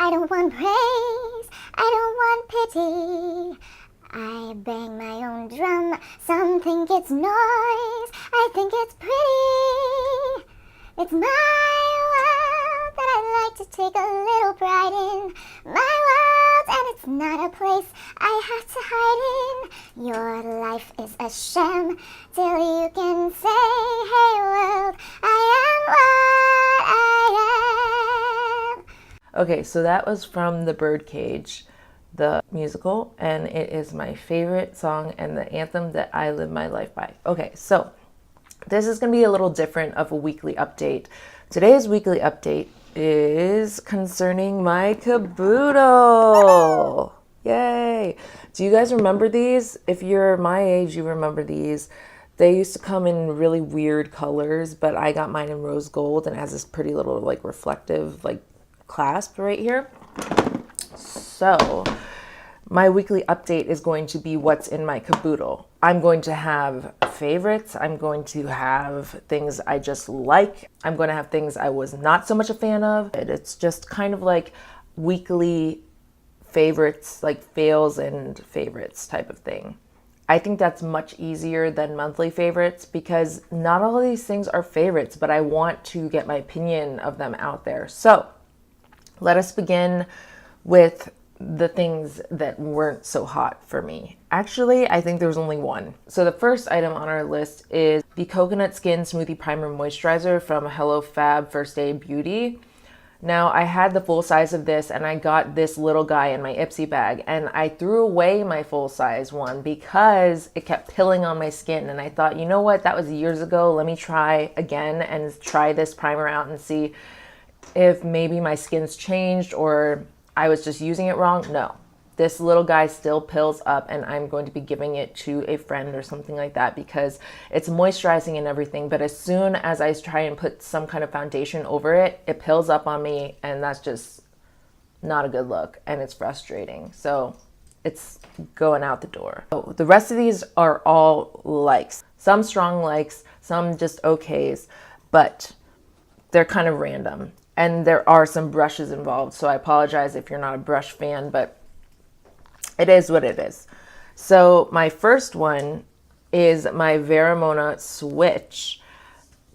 I don't want praise, I don't want pity. I bang my own drum, some think it's noise, I think it's pretty. It's my world that I like to take a little pride in. My world, and it's not a place I have to hide in. Your life is a sham till you can say, hey world, I am what I am. Okay, so that was from The Birdcage, the musical, and it is my favorite song and the anthem that I live my life by. Okay, so this is going to be a little different of a weekly update. Today's weekly update is concerning my caboodle. Yay! Do you guys remember these? If you're my age, you remember these. They used to come in really weird colors, but I got mine in rose gold and it has this pretty little like reflective like clasp right here. So my weekly update is going to be what's in my caboodle. I'm going to have favorites. I'm going to have things I just like. I'm going to have things I was not so much a fan of. It's just kind of like weekly favorites, like fails and favorites type of thing. I think that's much easier than monthly favorites because not all of these things are favorites, but I want to get my opinion of them out there. So let us begin with the things that weren't so hot for me. Actually, I think there's only one. So the first item on our list is the Coconut Skin Smoothie Primer Moisturizer from Hello Fab First Aid Beauty. Now, I had the full size of this and I got this little guy in my Ipsy bag and I threw away my full size one because it kept pilling on my skin and I thought, you know what, that was years ago. Let me try again and try this primer out and see if maybe my skin's changed or I was just using it wrong. No, this little guy still pills up and I'm going to be giving it to a friend or something like that because it's moisturizing and everything. But as soon as I try and put some kind of foundation over it, it pills up on me and that's just not a good look and it's frustrating. So it's going out the door. So the rest of these are all likes. Some strong likes, some just okays, but they're kind of random. And there are some brushes involved, so I apologize if you're not a brush fan, but it is what it is. So my first one is my Veramona Switch,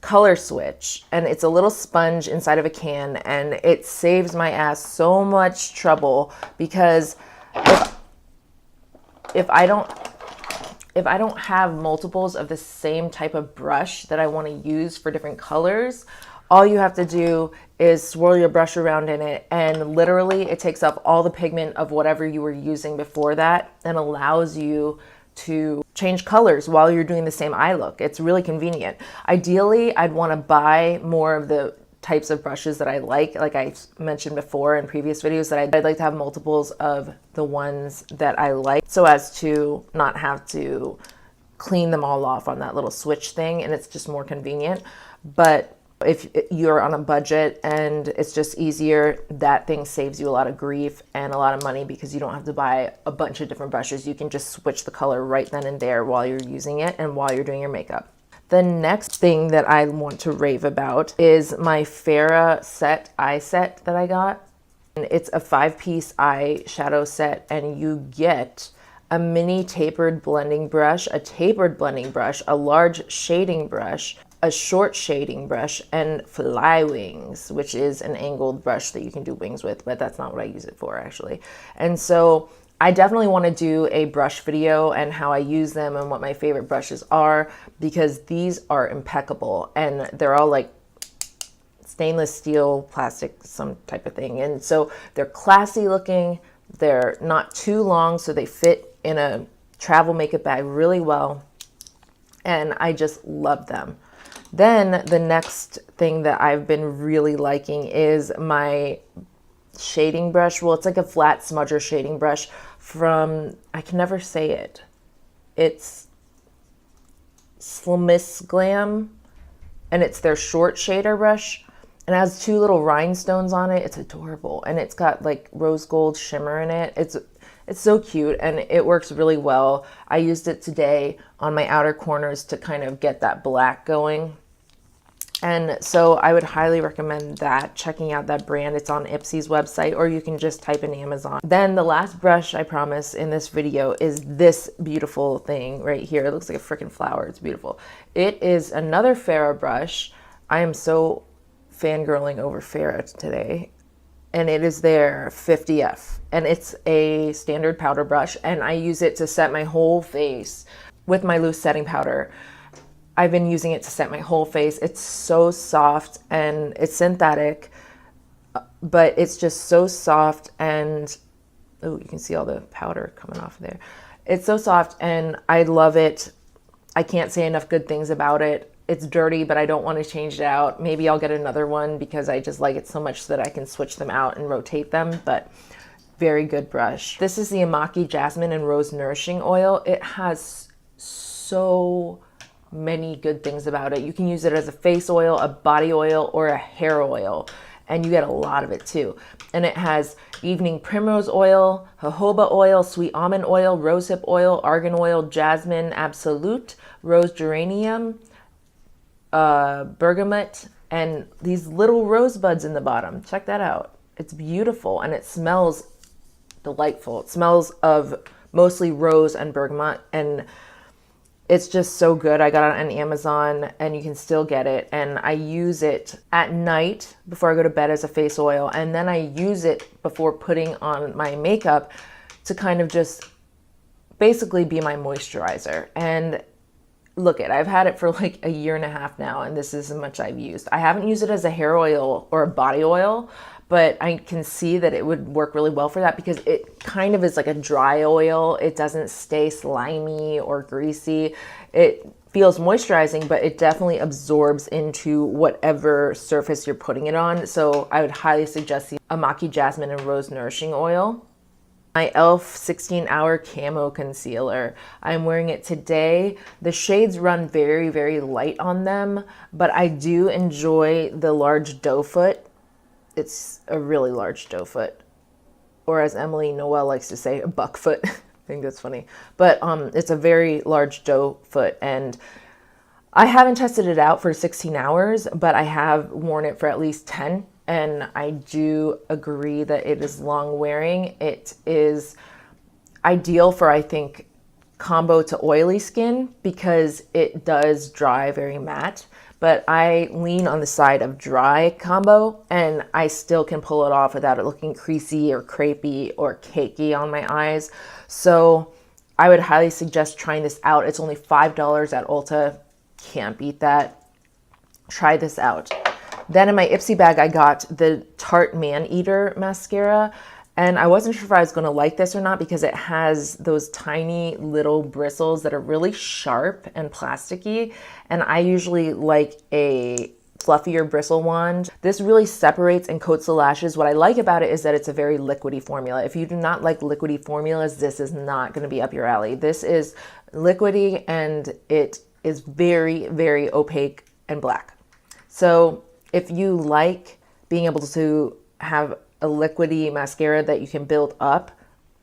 Color Switch, and it's a little sponge inside of a can, and it saves my ass so much trouble because if I don't have multiples of the same type of brush that I want to use for different colors, all you have to do is swirl your brush around in it and literally it takes up all the pigment of whatever you were using before that and allows you to change colors while you're doing the same eye look. It's really convenient. Ideally, I'd want to buy more of the types of brushes that I like I mentioned before in previous videos, that I'd like to have multiples of the ones that I like so as to not have to clean them all off on that little switch thing, and it's just more convenient. But if you're on a budget and it's just easier, that thing saves you a lot of grief and a lot of money because you don't have to buy a bunch of different brushes. You can just switch the color right then and there while you're using it and while you're doing your makeup. The next thing that I want to rave about is my Farah eye set that I got. And it's a 5-piece eyeshadow set and you get a mini tapered blending brush, a tapered blending brush, a large shading brush, a short shading brush, and fly wings, which is an angled brush that you can do wings with, but that's not what I use it for actually. And so I definitely want to do a brush video and how I use them and what my favorite brushes are because these are impeccable and they're all like stainless steel, plastic, some type of thing. And so they're classy looking, they're not too long, so they fit in a travel makeup bag really well. And I just love them. Then the next thing that I've been really liking is my shading brush. Well, it's like a flat smudger shading brush from, I can never say it. It's Slimis Glam, and it's their short shader brush. And it has 2 little rhinestones on it. It's adorable. And it's got like rose gold shimmer in it. It's so cute and it works really well. I used it today on my outer corners to kind of get that black going. And so I would highly recommend that, checking out that brand. It's on Ipsy's website, or you can just type in Amazon. Then the last brush I promise in this video is this beautiful thing right here. It looks like a freaking flower. It's beautiful. It is another Farrah brush. I am so fangirling over Farrah today. And it is their 50F. And it's a standard powder brush. And I use it to set my whole face with my loose setting powder. I've been using it to set my whole face. It's so soft and it's synthetic, but it's just so soft and, oh, you can see all the powder coming off there. It's so soft and I love it. I can't say enough good things about it. It's dirty, but I don't want to change it out. Maybe I'll get another one because I just like it so much that I can switch them out and rotate them, but very good brush. This is the Amaki Jasmine and Rose Nourishing Oil. It has so many good things about it. You can use it as a face oil, a body oil, or a hair oil, and you get a lot of it too. And it has evening primrose oil, jojoba oil, sweet almond oil, rosehip oil, argan oil, jasmine absolute, rose geranium, bergamot, and these little rosebuds in the bottom. Check that out. It's beautiful and it smells delightful. It smells of mostly rose and bergamot, and it's just so good. I got it on Amazon and you can still get it. And I use it at night before I go to bed as a face oil. And then I use it before putting on my makeup to kind of just basically be my moisturizer. And look I've had it for like a year and a half now, and this is how much I've used. I haven't used it as a hair oil or a body oil, but I can see that it would work really well for that because it kind of is like a dry oil. It doesn't stay slimy or greasy. It feels moisturizing, but it definitely absorbs into whatever surface you're putting it on. So I would highly suggest the Amaki Jasmine and Rose Nourishing Oil. My e.l.f. 16-hour camo concealer. I'm wearing it today. The shades run very, very light on them, but I do enjoy the large doe foot. It's a really large doe foot, or as Emily Noel likes to say, a buck foot. I think that's funny, but it's a very large doe foot, and I haven't tested it out for 16 hours, but I have worn it for at least 10, and I do agree that it is long wearing. It is ideal for, I think, combo to oily skin because it does dry very matte. But I lean on the side of dry combo, and I still can pull it off without it looking creasy or crepey or cakey on my eyes. So I would highly suggest trying this out. It's only $5 at Ulta. Can't beat that. Try this out. Then in my Ipsy bag, I got the Tarte Man-Eater mascara. And I wasn't sure if I was going to like this or not because it has those tiny little bristles that are really sharp and plasticky. And I usually like a fluffier bristle wand. This really separates and coats the lashes. What I like about it is that it's a very liquidy formula. If you do not like liquidy formulas, this is not going to be up your alley. This is liquidy and it is very, very opaque and black. So if you like being able to have a liquidy mascara that you can build up,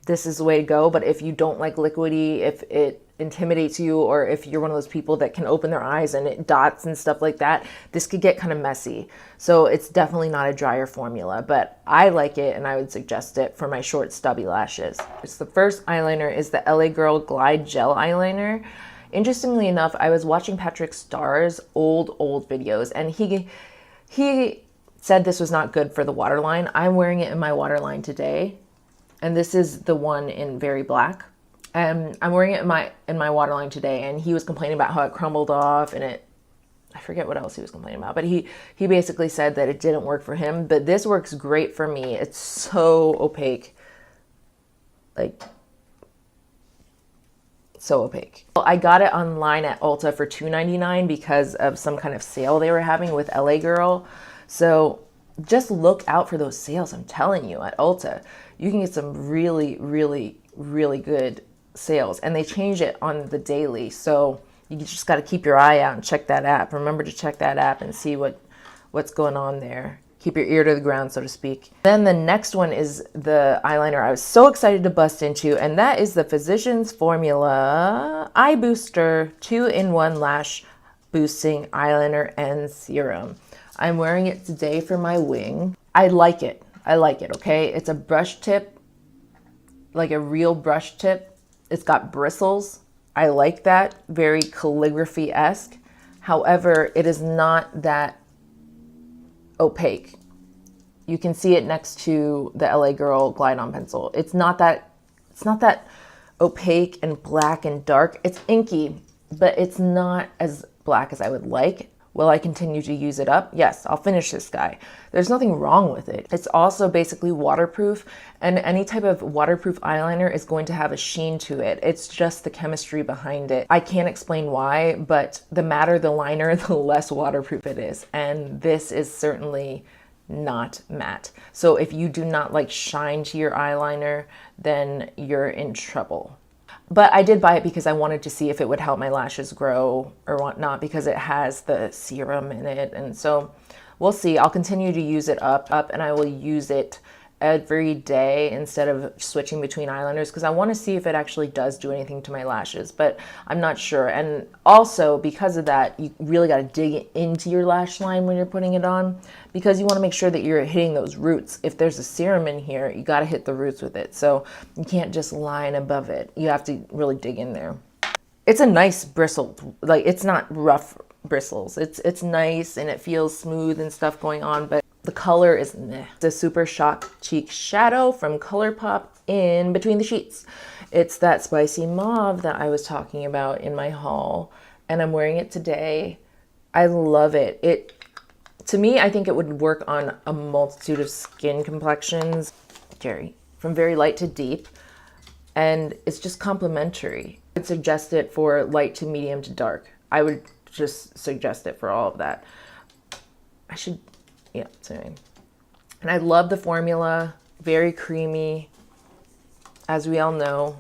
this is the way to go. But if you don't like liquidy, if it intimidates you, or if you're one of those people that can open their eyes and it dots and stuff like that, this could get kind of messy. So it's definitely not a drier formula, but I like it and I would suggest it for my short stubby lashes. It's the first eyeliner is the LA Girl Glide Gel Eyeliner. Interestingly enough, I was watching Patrick Starr's old videos, and he said this was not good for the waterline. I'm wearing it in my waterline today, and this is the one in very black. And I'm wearing it in my waterline today, and he was complaining about how it crumbled off, and I forget what else he was complaining about, but he basically said that it didn't work for him, but this works great for me. It's so opaque, like so opaque. Well, I got it online at Ulta for $2.99 because of some kind of sale they were having with LA Girl. So just look out for those sales. I'm telling you, at Ulta, you can get some really, really, really good sales, and they change it on the daily. So you just got to keep your eye out and check that app. Remember to check that app and see what's going on there. Keep your ear to the ground, so to speak. Then the next one is the eyeliner I was so excited to bust into, and that is the Physicians Formula Eye Booster 2-in-1 Lash Boosting Eyeliner and Serum. I'm wearing it today for my wing. I like it. Okay? It's a brush tip, like a real brush tip. It's got bristles. I like that. Very calligraphy-esque. However, it is not that opaque. You can see it next to the LA Girl Glide On pencil. It's not that opaque and black and dark. It's inky, but it's not as black as I would like. Will I continue to use it up? Yes, I'll finish this guy. There's nothing wrong with it. It's also basically waterproof, and any type of waterproof eyeliner is going to have a sheen to it. It's just the chemistry behind it. I can't explain why, but the madder the liner, the less waterproof it is. And this is certainly not matte. So if you do not like shine to your eyeliner, then you're in trouble. But I did buy it because I wanted to see if it would help my lashes grow or whatnot, because it has the serum in it. And so we'll see. I'll continue to use it up, and I will use it every day instead of switching between eyeliners, because I want to see if it actually does do anything to my lashes, but I'm not sure. And also because of that, you really got to dig into your lash line when you're putting it on, because you want to make sure that you're hitting those roots. If there's a serum in here, you got to hit the roots with it. So you can't just line above it. You have to really dig in there. It's a nice bristle, like it's not rough bristles. It's nice and it feels smooth and stuff going on, but the color is meh. It's a Super Shock Cheek Shadow from ColourPop in Between the Sheets. It's that spicy mauve that I was talking about in my haul, and I'm wearing it today. I love it. To me, I think it would work on a multitude of skin complexions. From very light to deep, and it's just complementary. I would suggest it for light to medium to dark. I would just suggest it for all of that. And I love the formula, very creamy, as we all know.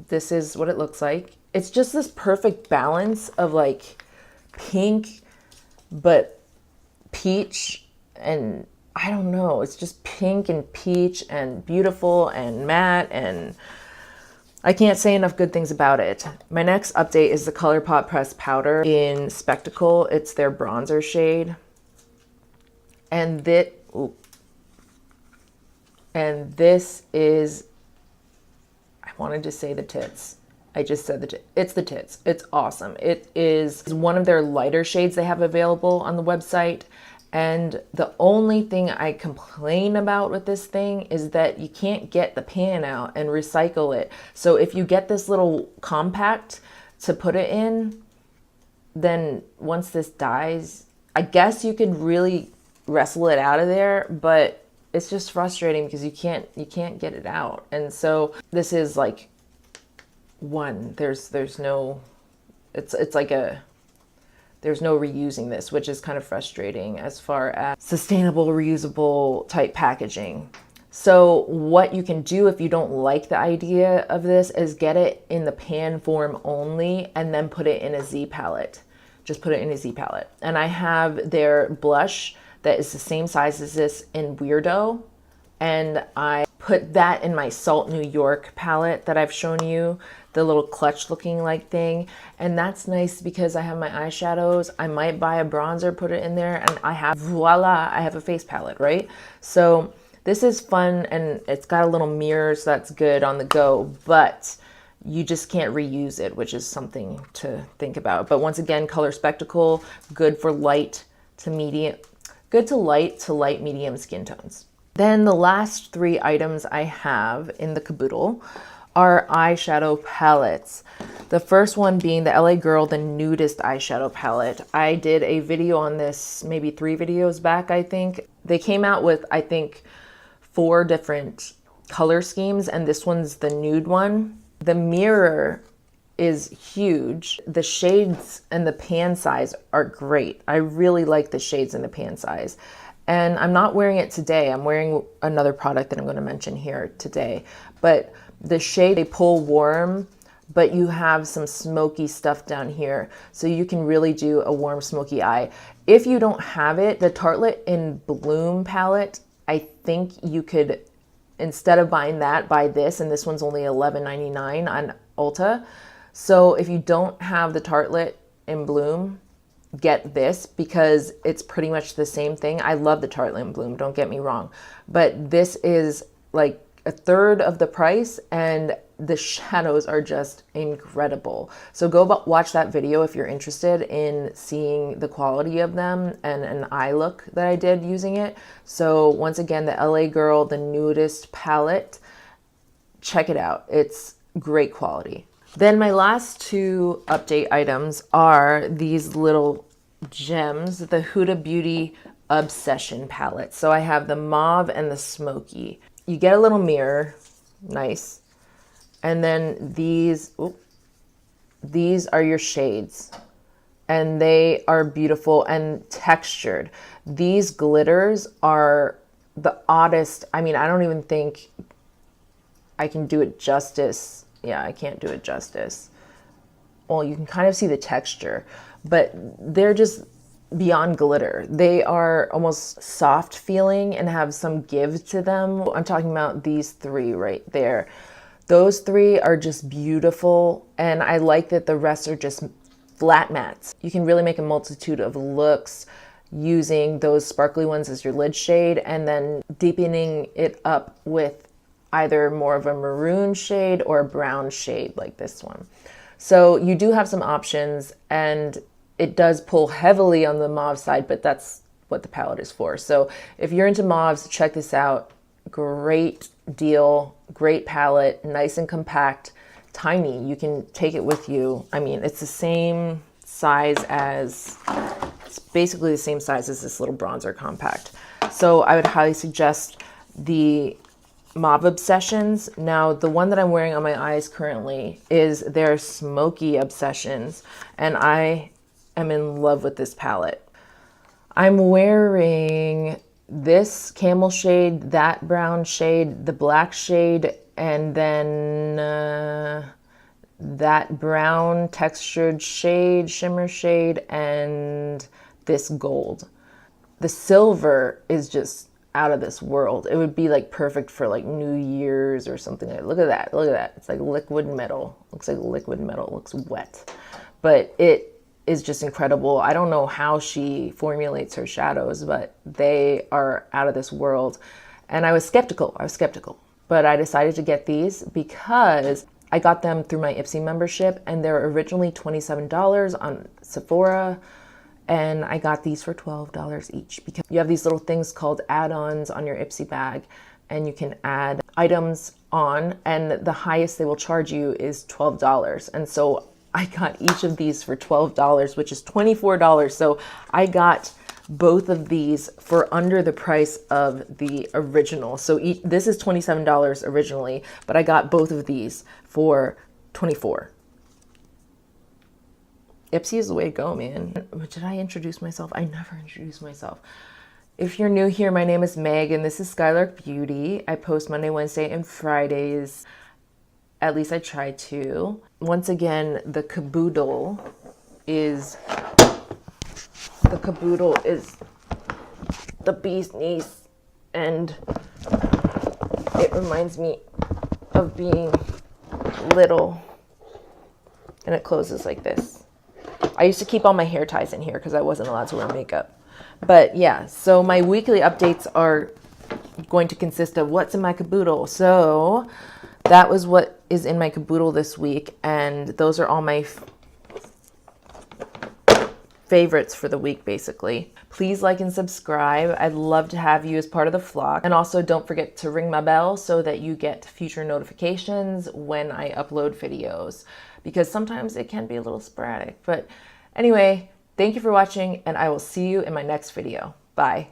This is what it looks like. It's just this perfect balance of like pink, but peach, and I don't know, it's just pink and peach and beautiful and matte, and I can't say enough good things about it. My next update is the ColourPop Pressed Powder in Spectacle. It's their bronzer shade. And this is, I wanted to say the tits. I just said the tits. It's the tits. It's awesome. It is one of their lighter shades they have available on the website. And the only thing I complain about with this thing is that you can't get the pan out and recycle it. So if you get this little compact to put it in, then once this dies, I guess you could really wrestle it out of there, but it's just frustrating because you can't get it out. And so this is like there's no reusing this, which is kind of frustrating as far as sustainable, reusable type packaging. So what you can do if you don't like the idea of this is get it in the pan form only and then put it in a Z palette. Just put it in a Z palette. And I have their blush that is the same size as this in Weirdo. And I put that in my Salt New York palette that I've shown you, the little clutch looking like thing. And that's nice because I have my eyeshadows. I might buy a bronzer, put it in there, and I have, voila, I have a face palette, right? So this is fun, and it's got a little mirror, so that's good on the go, but you just can't reuse it, which is something to think about. But once again, Color Spectacle, good for light to medium, good to light medium skin tones. Then the last three items I have in the caboodle are eyeshadow palettes. The first one being the LA Girl, the Nudist eyeshadow palette. I did a video on this maybe 3 videos back, I think. They came out with, I think, 4 different color schemes, and this one's the nude one. The mirror is huge. The shades and the pan size are great. I really like the shades and the pan size. And I'm not wearing it today. I'm wearing another product that I'm going to mention here today. But the shade, they pull warm, but you have some smoky stuff down here. So you can really do a warm, smoky eye. If you don't have it, the Tartelette in Bloom palette, I think you could, instead of buying that, buy this. And this one's only $11.99 on Ulta. So if you don't have the Tartelette in Bloom, get this because it's pretty much the same thing. I love the Tartelette in Bloom, don't get me wrong, but this is like a third of the price and the shadows are just incredible. So go watch that video if you're interested in seeing the quality of them and an eye look that I did using it. So once again, the LA Girl, the Nudist palette, check it out. It's great quality. Then my last two update items are these little gems, the Huda Beauty Obsession palette. So I have the mauve and the smoky. You get a little mirror, nice. And then these are your shades. And they are beautiful and textured. These glitters are the oddest. I mean, I don't even think I can do it justice. Yeah, I can't do it justice. Well, you can kind of see the texture, but they're just beyond glitter. They are almost soft feeling and have some give to them. I'm talking about these three right there. Those three are just beautiful, and I like that the rest are just flat mattes. You can really make a multitude of looks using those sparkly ones as your lid shade and then deepening it up with either more of a maroon shade or a brown shade like this one. So you do have some options, and it does pull heavily on the mauve side, but that's what the palette is for. So if you're into mauves, check this out. Great deal, great palette, nice and compact, tiny. You can take it with you. I mean, it's the same size as, it's basically the same size as this little bronzer compact. So I would highly suggest the Mauve Obsessions. Now, the one that I'm wearing on my eyes currently is their Smoky Obsessions, and I am in love with this palette. I'm wearing this camel shade, that brown shade, the black shade, and then that brown textured shade, shimmer shade, and this gold. The silver is just out of this world. It would be like perfect for like New Year's or something. Look at that. Look at that. It's like liquid metal. Looks like liquid metal. It looks wet. But it is just incredible. I don't know how she formulates her shadows, but they are out of this world. And I was skeptical. But I decided to get these because I got them through my Ipsy membership, and they're originally $27 on Sephora. And I got these for $12 each because you have these little things called add-ons on your Ipsy bag, and you can add items on, and the highest they will charge you is $12. And so I got each of these for $12, which is $24. So I got both of these for under the price of the original. So this is $27 originally, but I got both of these for $24. Ipsy is the way to go, man. Did I introduce myself? I never introduced myself. If you're new here, my name is Meg, and this is Skylark Beauty. I post Monday, Wednesday, and Fridays. At least I try to. Once again, the caboodle is the bee's knees, and it reminds me of being little, and it closes like this. I used to keep all my hair ties in here because I wasn't allowed to wear makeup. But yeah, so my weekly updates are going to consist of what's in my caboodle. So that was what is in my caboodle this week, and those are all my favorites for the week, basically. Please like and subscribe. I'd love to have you as part of the flock. And also don't forget to ring my bell so that you get future notifications when I upload videos, because sometimes it can be a little sporadic. But anyway, thank you for watching, and I will see you in my next video. Bye.